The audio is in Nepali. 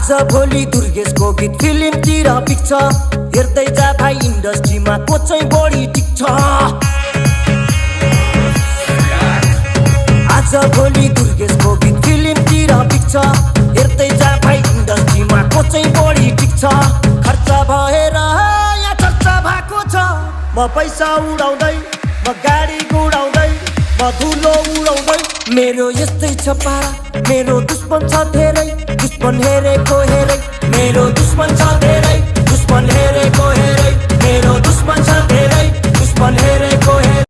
आज भोलि दुर्गेशको गीत फिल्मतिर पिक्छ हेर्दै जा भाइ इन्डस्ट्रीमा को चाहिँ बढी टिक्छ आज भोलि दुर्गेशको गीत फिल्मतिर पिक्छ हेर्दै जा भाइ इन्डस्ट्रीमा को चाहिँ बढी टिक्छ खर्च भएर यहाँ चर्चा भएको छ म पैसा उडाउँदै म गाडी गुडाउँदै म धुलो उडाउँदै मेरो यस्तै छ पारा मेरो दुश्मन छ धेरै दुश्मन हेरेको हेरै मेरो दुश्मन छ धेरै दुश्मन हेरेको हेरै मेरो दुश्मन छ धेरै दुश्मन हेरेको हेरै